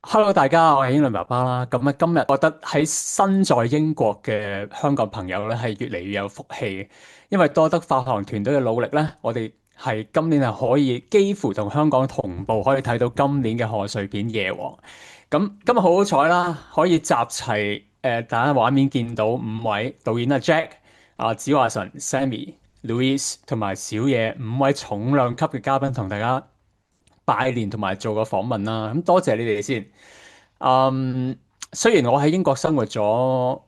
Hello，大家，我係英倫爸爸啦。咁啊，今日覺得喺身在英國嘅香港朋友咧，係越嚟越有福氣，因為多得發行團隊嘅努力咧，我哋係今年係可以幾乎同香港同步，可以睇到今年嘅賀歲片《夜王》。咁今日好好彩啦，可以集齊大家畫面見到五位導演Jack、子華神、Sammy、Louis 同埋小野五位重量級嘅嘉賓同大家拜年同埋做個訪問啦。咁多謝你哋先。嗯，雖然我喺英國生活咗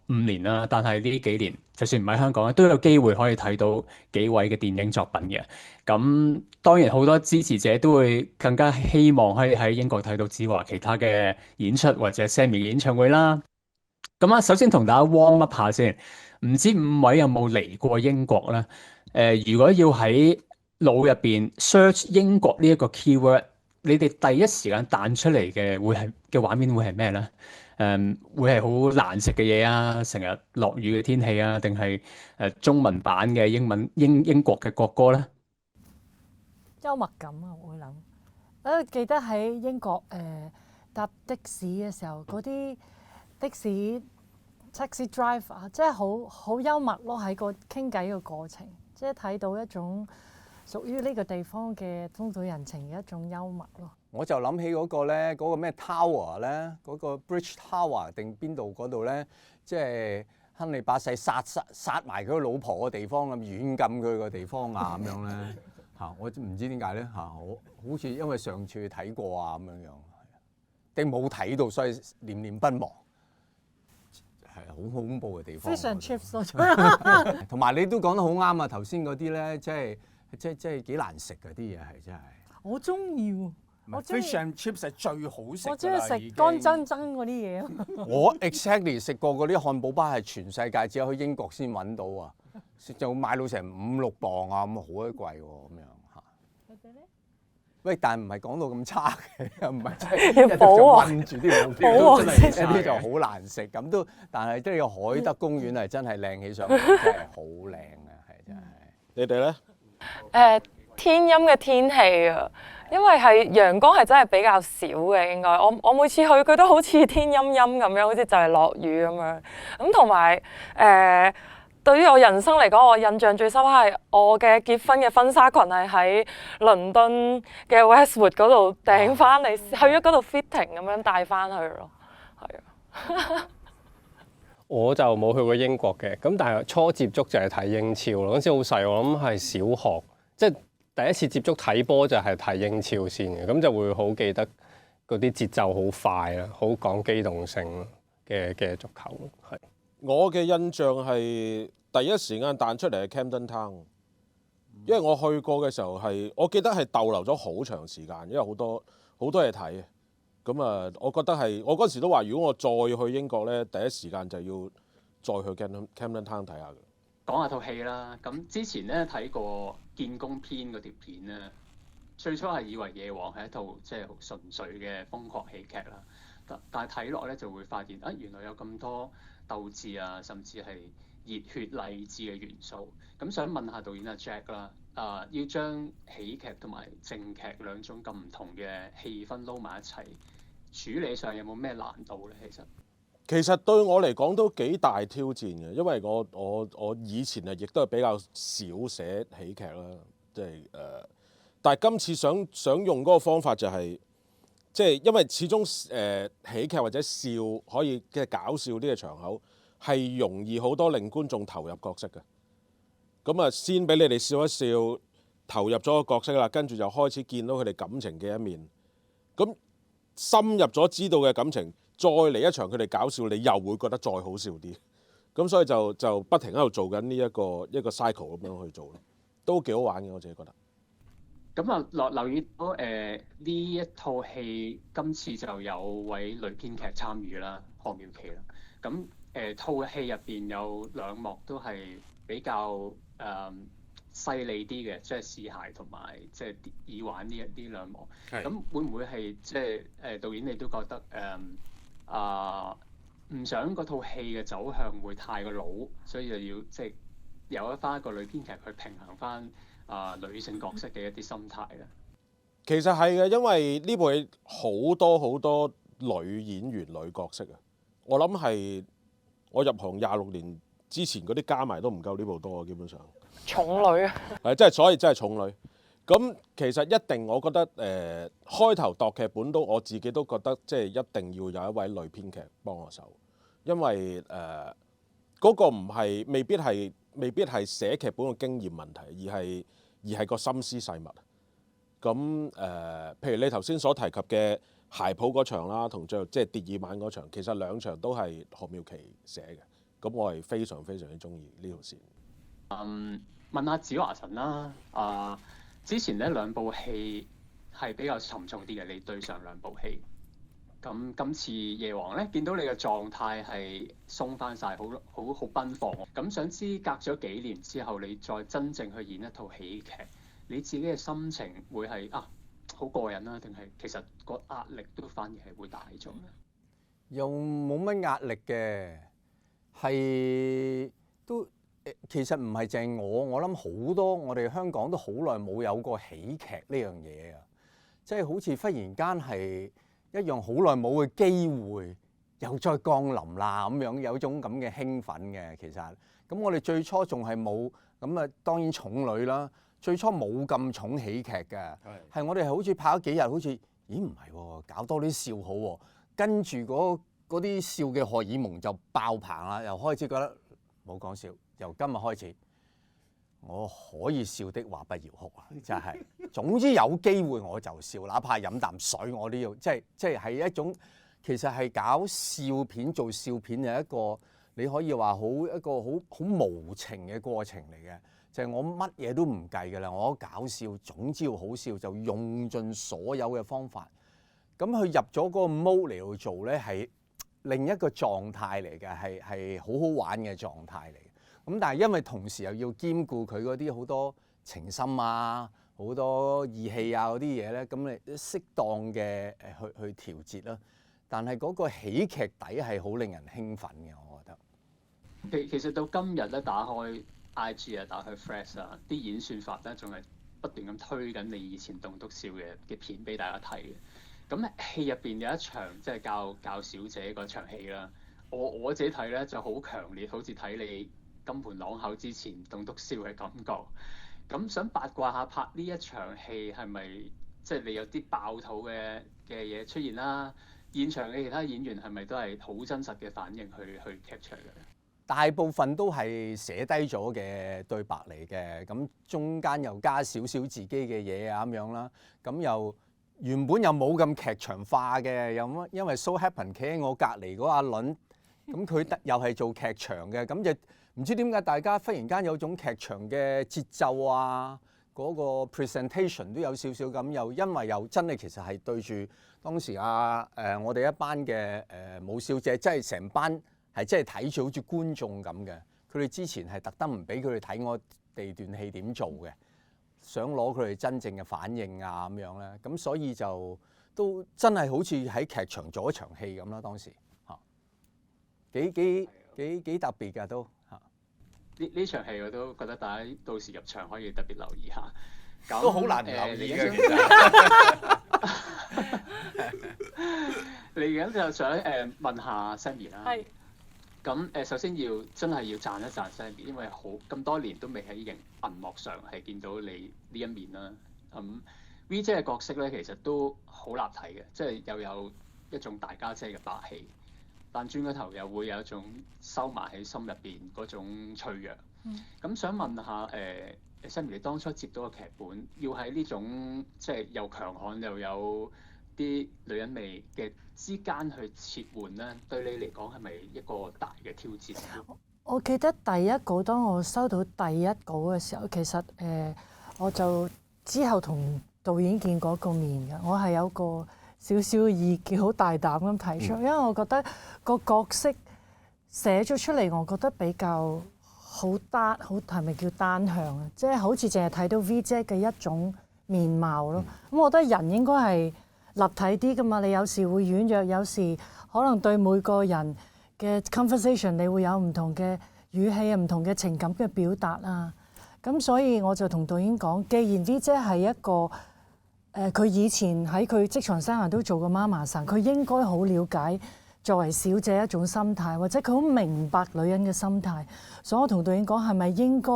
5年啦，但係呢幾年就算唔喺香港咧，都有機會可以睇到幾位嘅電影作品嘅。咁當然好多支持者都會更加希望可以喺英國睇到子華其他嘅演出或者 Sammy 嘅演唱會啦。咁啊，首先同大家 warm up 下先，唔知五位有冇嚟過英國咧？如果要喺腦入邊 search 英國呢一個 keyword，你哋第一時間彈出嚟嘅畫面會係咩咧？會係好難食嘅嘢啊，成日落雨嘅天氣啊，定係中文版嘅英國嘅國歌咧？幽默感啊，我會諗。記得喺英國搭的士嘅時候，嗰啲的士 taxi driver 即係好幽默咯，喺個傾偈嘅過程，即係睇到一種屬於呢個地方嘅風土人情嘅一種幽默咯。我就諗起嗰個咧，嗰個咩 Tower 咧，嗰個 Bridge Tower 定邊度嗰度咧，即係亨利八世殺埋佢老婆嘅地方咁，軟禁佢個地方啊咁樣咧嚇，我唔知點解咧嚇，好似因為上次睇過啊咁樣，定冇睇到，所以念念不忘，係好恐怖嘅地方。Fish and chips 咯，同埋你都講得好啱啊！頭先嗰啲咧，即係幾難食嗰啲嘢係真係。我中意喎。Fish and chips 係最好食。我中意食乾爭爭嗰啲嘢。我 exactly 食過嗰啲漢堡包係全世界只有去英國先揾到啊！就買到成5-6磅啊，咁好鬼貴喎咁樣嚇。你哋咧？喂，但係唔係講到咁差嘅，唔係真係要保啊！韞住啲老條，真係一啲就好難食咁都。但係即係個海德公園係真係靚起上嚟，真係好靚啊！係真係。你哋咧？天陰嘅天氣啊，因為係陽光係真係比較少嘅，應該我每次去佢都好似天陰陰咁樣，好似就係落雨咁樣。咁同埋對於我人生嚟講，我印象最深刻係我嘅結婚嘅婚紗裙係喺倫敦嘅 Westwood 嗰度訂翻嚟，去咗嗰度 fitting 咁樣帶翻去咯，係啊。我就冇去過英國嘅，咁但係初接觸就係睇英超咯。嗰陣時好細，我諗係小學，即係第一次接觸睇波就係睇英超先嘅，咁就會好記得嗰啲節奏好快啦，好講機動性嘅足球係。我嘅印象係第一時間彈出嚟係 Camden Town，因為我去過嘅時候係，我記得係逗留咗好長時間，因為好多嘢睇嘅。咁啊，我覺得係，我嗰時都話，如果我再去英國咧，第一時間就要再去 Camden Town 睇下嘅。講下套戲啦，咁之前咧睇過《建功篇》嗰條片咧，最初係以為《夜王》係一套即係好純粹嘅瘋狂喜劇啦，但係睇落咧就會發現啊，原來有咁多鬥志啊，甚至係熱血勵志嘅元素。咁想問下導演Jack 啦，要將喜劇同埋正劇兩種咁唔同嘅氣氛撈埋一齊，處理上有冇咩難度咧？其實對我嚟講都幾大挑戰嘅，因為我以前亦都係比較少寫喜劇啦，即係但係今次想用嗰個方法就係、即係因為始終喜劇或者笑可以嘅搞笑啲嘅場口係容易好多令觀眾投入角色嘅。咁啊，先俾你哋笑一笑，投入咗個角色啦，跟住就開始見到佢哋感情嘅一面。咁深入咗知道嘅感情，再嚟一場佢哋搞笑，你又會覺得再好笑啲。咁所以就不停喺度做緊呢一個 cycle 咁樣去做咯，都幾好玩嘅，我自己覺得。咁啊，留意到呢一套戲今次就有位女編劇參與啦，何妙琪啦。咁套戲入邊有兩幕都係比較細膩啲嘅，即係試鞋同埋即係耳環呢兩幕。咁會唔會係即係導演你都覺得唔想嗰套戲嘅走向會太過老，所以就要即係有翻一個女編劇去平衡翻女性角色嘅一啲心態咧？其實係嘅，因為呢部戲好多女演員女角色啊！我諗係我入行26年之前嗰啲加埋都唔夠呢部多啊，基本上。重女啊！所以真係重女。咁其實一定，我覺得開頭度劇本我自己都覺得即係一定要有一位女編劇幫我手，因為嗰個唔係未必係寫劇本嘅經驗問題，而係個心思細密。咁譬如你頭先所提及嘅鞋鋪嗰場啦，同最後即係跌耳曼嗰場，其實兩場都係何妙琪寫嘅。咁我係非常非常之中意呢條線。問下子華神啦，之前呢兩部戲係比較沉重啲嘅，你對上兩部戲。咁今次夜王咧，見到你嘅狀態係鬆翻晒，好奔放。咁想知隔咗幾年之後，你再真正去演一套喜劇，你自己嘅心情會係好過癮啦，定係其實個壓力都反而係會大咗咧？又冇乜壓力嘅，係都其實唔係淨係我諗好多我哋香港都好耐冇有過喜劇呢樣嘢啊！即係好似忽然間係一樣好耐冇嘅機會，又再降臨啦咁樣，有種咁嘅興奮嘅其實。咁我哋最初仲係冇咁啊，當然重女啦。最初冇咁重喜劇嘅，係我哋係好似拍咗幾日，好似咦唔係喎，搞多啲笑好喎，跟住嗰啲笑嘅荷爾蒙就爆棚啦，又開始覺得冇講笑。由今日開始，我可以笑的話不要哭啊！真係，總之有機會我就笑，哪怕飲啖水我都要，即係一種其實係搞笑片做笑片係一個你可以話一個好無情嘅過程嚟嘅，就係我乜嘢都唔計㗎啦，我搞笑總之要好笑就用盡所有嘅方法，咁佢入咗嗰個 mode 嚟到做咧係另一個狀態嚟嘅，係好好玩嘅狀態嚟。咁但係因為同時又要兼顧佢嗰啲好多情深啊、好多義氣啊嗰啲嘢咧，咁你適當嘅去調節啦。但係嗰個喜劇底係好令人興奮嘅，我覺得。其實到今日咧，打開 IG 啊，打開 Threads 啊，啲演算法咧仲係不斷咁推緊你以前棟篤笑嘅片俾大家睇嘅。咁戲入邊有一場即係教小姐嗰場戲啦，我自己睇咧就好強烈，好似睇你金盆朗口之前棟篤笑嘅感覺。咁想八卦下拍呢一場戲係咪即係你有啲爆肚嘅嘢出現啦？現場嘅其他演員係咪都係好真實嘅反應去 capture 嘅？大部分都係寫低咗嘅對白嚟嘅，咁中間又加少少自己嘅嘢啊咁樣啦，咁又原本又冇咁劇場化嘅，又因為 so happen 企喺我隔離嗰阿倫，咁佢又係做劇場嘅，咁就唔知點解大家忽然間有種劇場嘅節奏啊，嗰個 presentation 都有少少咁，又因為又真係其實係對住當時我哋一班嘅舞小姐，即係成班係真係睇住好似觀眾咁嘅。佢哋之前係特登唔俾佢哋睇我哋段戲點做嘅，想攞佢哋真正嘅反應啊咁樣咧。咁所以就都真係好似喺劇場做一場戲咁啦。當時嚇幾特別㗎都嚇。呢場戲我都覺得大家到時入場可以特別留意下。都好難留意嘅，其實。嚟緊就想問下 Sammy 啦。係。咁首先真係要讚一讚 Sammy，因為咁多年都未喺銀幕上係見到你呢一面啦。V 姐嘅角色咧其實都好立體嘅，即係又有一種大家姐嘅霸氣，但轉個頭又會有一種收埋喺心入邊嗰種脆弱。咁想問下Sammy，你當初接到個劇本，要喺呢種即係又強悍又有啲女人味嘅之間去切換咧，對你嚟講係咪一個大嘅挑戰？我記得第一稿，當我收到第一稿嘅時候，其實我就之後同導演見過個面嘅，我係有個少少嘅意見，好大膽咁提出，因為我覺得個角色寫咗出嚟，我覺得比較好係咪叫單向啊？即係好似淨係睇到 V 姐嘅一種面貌咯。咁我覺得人應該係立體啲噶嘛。你有時會軟弱，有時可能對每個人嘅 conversation 你會有唔同嘅語氣、唔同嘅情感嘅表達啊。咁所以我就同導演講，既然 V 姐係一個佢以前喺佢職場生涯都做過媽媽桑，佢應該好了解作為小姐一種心態，或者佢好明白女人嘅心態。所以我同導演講，係咪應該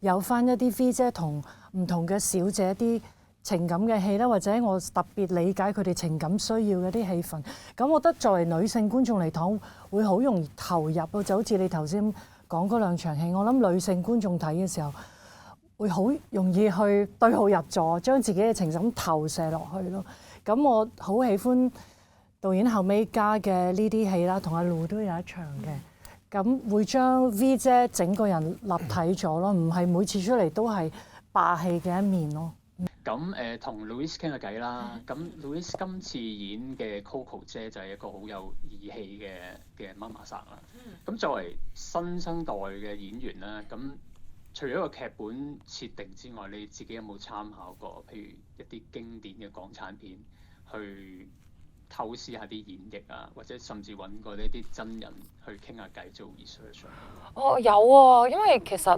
有翻一啲 V 姐同唔同嘅小姐啲情感嘅戲咧，或者我特別理解佢哋情感需要嘅啲戲份。咁我覺得作為女性觀眾嚟講，會好容易投入咯，就好似你頭先講嗰兩場戲，我諗女性觀眾睇嘅時候會好容易去對號入座，將自己嘅情感投射落去咯。咁我好喜歡導演後尾加嘅呢啲戲啦，同阿路都有一場嘅。咁會將 V 姐整個人立體咗咯，唔係每次出嚟都係霸氣嘅一面咯。咁同 Louis 傾下偈啦。咁 Louis 今次演嘅 Coco 姐就係一個好有義氣嘅媽媽桑啦。咁作為新生代嘅演員啦，咁除咗個劇本設定之外，你自己有冇參考過譬如一啲經典嘅港產片去透視下啲演繹啊，或者甚至揾過呢啲真人去傾下偈做 research？有啊，因為其實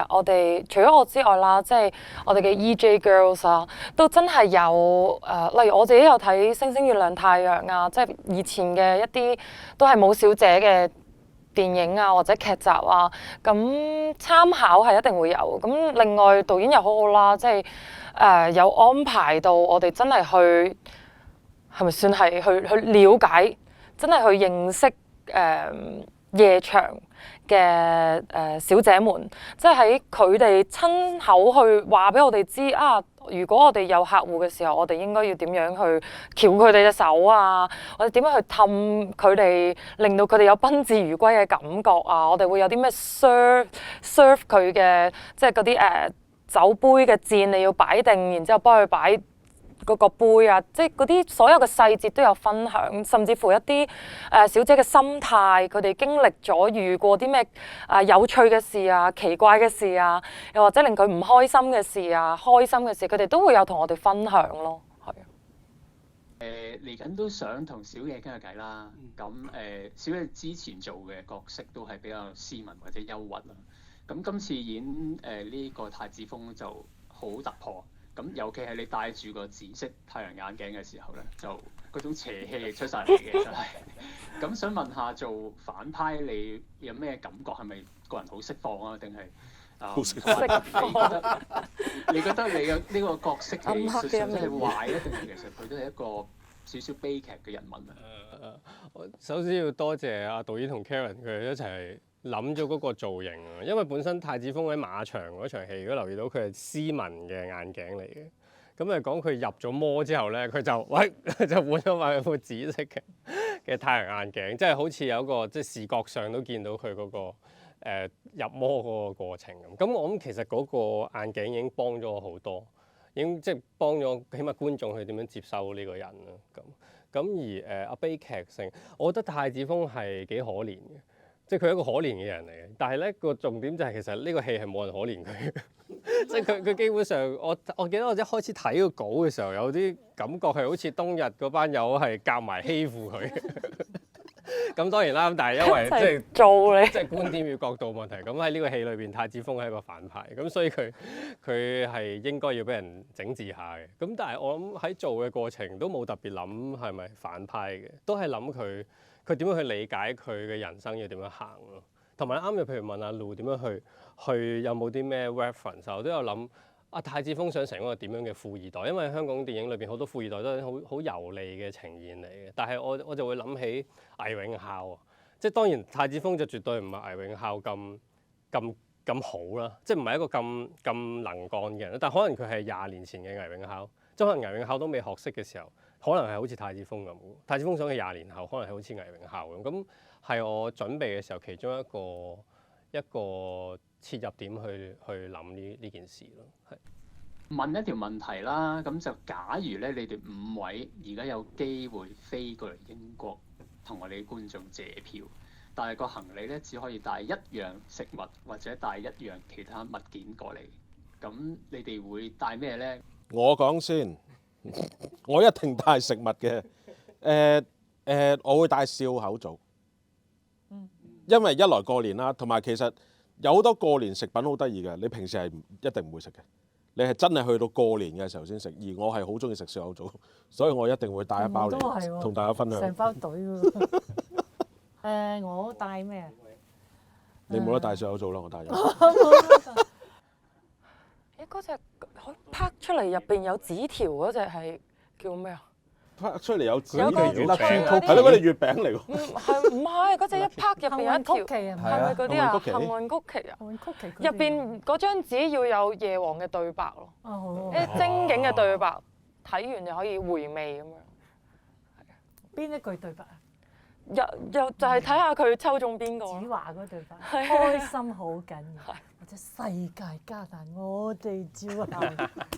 我哋除咗我之外啦，即係我哋嘅 EJ Girls 啊，都真係有例如我自己有睇《星星月亮太陽》啊，即係以前嘅一啲都係冇小姐嘅電影啊或者劇集啊，咁參考係一定會有。咁另外導演又好好啦，即係有安排到我哋真係去。係咪算係去了解，真係去認識夜場嘅小姐們，即係喺佢哋親口去話俾我哋知啊！如果我哋有客戶嘅時候，我哋應該要點樣去翹佢哋隻手啊？或者點樣去氹佢哋，令到佢哋有賓至如歸嘅感覺啊？我哋會有啲咩 serve 佢嘅，即係嗰啲酒杯嘅墊你要擺定，然之後幫佢擺嗰個杯啊，即係嗰啲所有嘅細節都有分享，甚至乎一啲小姐嘅心態，佢哋經歷咗遇過啲咩有趣嘅事啊、奇怪嘅事啊，又或者令佢唔開心嘅事啊、開心嘅事，佢哋都會有同我哋分享咯，係啊。嚟緊都想同小野傾下偈啦。咁小野之前做嘅角色都係比較斯文或者憂鬱啦。咁今次演呢個太子峰就好突破。咁尤其係你戴住個紫色太陽眼鏡嘅時候咧，就嗰種邪氣出晒嚟嘅真係。咁想問下做反派你有咩感覺？係咪個人好釋放啊？定係好釋放？你覺得你嘅呢個角色係暗黑嘅真係壞咧，定係其實佢都係一個少少悲劇嘅人物啊？我首先要多謝阿導演同 Karen 佢哋一齊諗咗嗰個造型啊，因為本身太子峰喺馬場嗰場戲，如果留意到佢係斯文嘅眼鏡嚟嘅，咁講佢入咗魔之後咧，佢就換咗埋副紫色嘅太陽眼鏡，即係好似有一個即係視覺上都見到佢嗰個入魔嗰個過程咁。咁我諗其實嗰個眼鏡已經幫咗我好多，已經即係幫咗起碼觀眾去點樣接收呢個人啦。咁而阿悲劇性，我覺得太子峰係幾可憐嘅。即係佢係一個可憐嘅人嚟嘅，但係咧個重點就係其實呢個戲係冇人可憐佢，即係佢基本上我記得我一開始睇個稿嘅時候有啲感覺係好似當日嗰班友係夾埋欺負佢，咁當然啦，但係因為即係做你，即係觀點與角度問題，咁喺呢個戲裏邊太子峰係一個反派，咁所以佢係應該要俾人整治下嘅，咁但係我諗喺做嘅過程都冇特別諗係咪反派嘅，都係諗佢點樣去理解佢嘅人生要點樣行咯，同埋啱嘅，譬如問阿路點樣去有冇啲咩 reference， 我都有諗太子峰想成一個點樣嘅富二代，因為香港電影裏邊好多富二代都係好油膩嘅呈現嚟嘅，但係我就會諗起魏永孝，即係當然太子峰就絕對唔係魏永孝咁好啦，即係唔係一個咁能幹嘅人，但可能佢係20年前嘅魏永孝，即係可能魏永孝都未學識嘅時候。可能係好似太子峰咁，太子峰想佢20年後，可能係好似魏永孝咁。咁係我準備嘅時候其中一個切入點去諗呢件事咯。係問一條問題啦，咁就假如咧你哋5位而家有機會飛過嚟英國同我哋觀眾借票，但係個行李咧只可以帶1樣食物或者帶1樣其他物件過嚟，咁你哋會帶咩咧？我講先。我一定帶食物嘅，我會帶笑口棗，因為一來過年啦，同埋其實有好多過年食品好得意嘅，你平時係一定唔會食嘅，你係真係去到過年嘅時候先食。而我係好中意食笑口棗，所以我一定會帶一包我都係嚟喎同大家分享。成包隊喎。我帶咩啊？你冇得帶笑口棗啦，我帶咗。嗰隻拍出嚟入邊有紙條嗰隻係叫咩啊？拍出嚟有紙有個條月餅，係係咯，嗰啲月餅嚟喎。唔係嗰隻一拍入邊有一條幸運曲奇啊係咪嗰啲啊？幸幸運曲奇啊！幸運曲奇入邊嗰張紙要有夜王嘅對白咯，啊好啲精警嘅對白，睇完就可以回味咁樣。邊一句對白啊？又就係睇下佢抽中邊個子咯。華嗰對白，開心好緊要，或者世界加大我哋照下，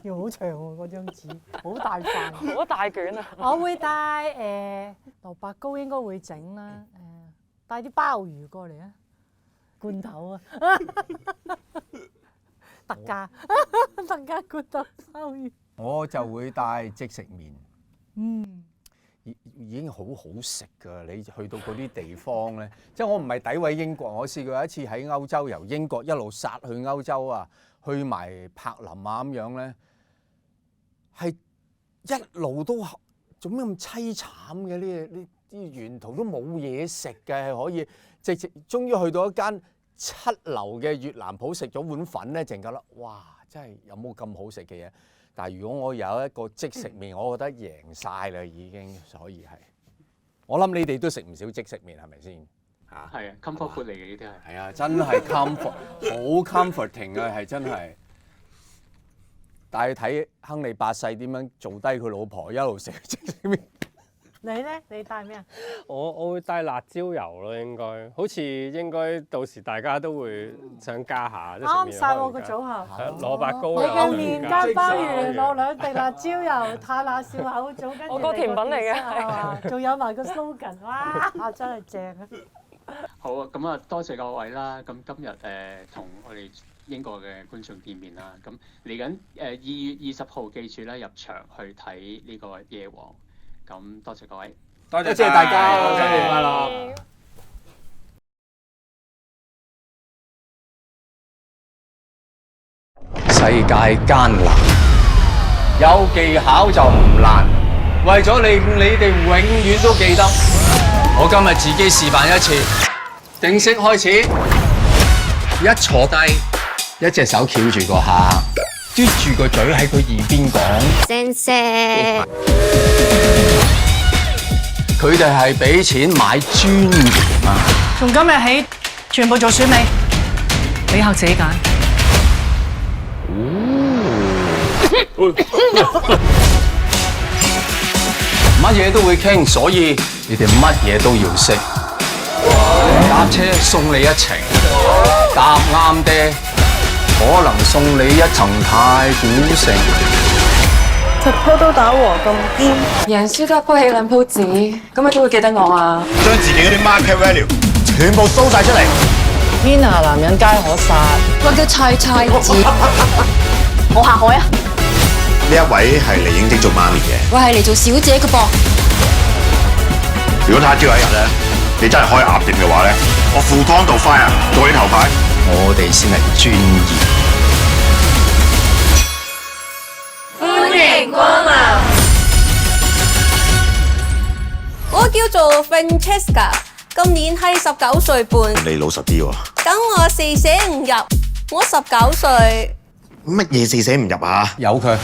要好長喎嗰張紙，好大塊。好大卷啊！我會帶蘿蔔糕應該會整啦，帶啲鮑魚過嚟啊，罐頭啊，特價特價罐頭鮑魚。我就會帶即食麵。嗯，已經好好食㗎，你去到嗰啲地方咧，即係我唔係詆毀英國，我試過有一次喺歐洲由英國一路殺去歐洲啊，去埋柏林啊咁樣咧，係一路都做咩咁凄慘嘅呢啲沿途都冇嘢食嘅，係可以直終於去到一間7樓嘅越南鋪食咗碗粉咧，淨覺得哇！真係有冇咁好食嘅嘢？但係如果我有一個即食麵，我覺得贏晒啦已經，所以係我諗你哋都食唔少即食麵係咪先？嚇係啊，comfort food 嚟嘅呢啲係。係啊，真係 comfort，好 comforting 啊，係真係。但係睇亨利八世點樣做低佢老婆，一路食即食麵。你咧？你帶咩啊？我會帶辣椒油咯，應該好似應該到時大家都會想加下。即係啱食麵晒喎個可能加組合。係啊蘿蔔糕你嘅又麵加加鮑魚落2滴辣椒油，太辣笑口棗，跟住我個甜品嚟嘅係嘛？仲有埋個 slogan，哇！真係正啊！好啊，咁啊多謝各位啦。咁今日同我哋英國嘅觀眾見面啦。咁嚟緊2月20號記住咧入場去睇呢個夜王。咁多謝各位，多謝大家，新年快樂！世界艱難，有技巧就唔難。為咗你哋永遠都記得，我今日自己示範一次。正式開始，一坐低，一隻手翹住個客，嘟住個嘴喺佢耳邊講。先生，佢哋係俾錢買尊嚴啊！從今日起，全部做選美，俾客自己揀。乜嘢都會傾，所以你哋乜嘢都要識。搭車送你一程，搭啱爹，可能送你一層太古城。直鋪都打和咁堅，贏輸都係鋪起兩鋪紙，咁你都會記得我啊！將自己嗰啲 market value 全部 show 晒出嚟。天下男人皆可殺。我叫菜菜子，我下海啊！呢一位係嚟應徵做媽咪嘅。我係嚟做小姐嘅噃。如果他朝有一日咧，你真係開鴨店嘅話咧，我富江道 fire 做你頭牌。我哋先係專業。歡迎光臨。我叫做 Francesca， 今年係19歲半。你老實啲喎。等我四捨五入，我19歲。乜嘢四捨五入啊？有佢。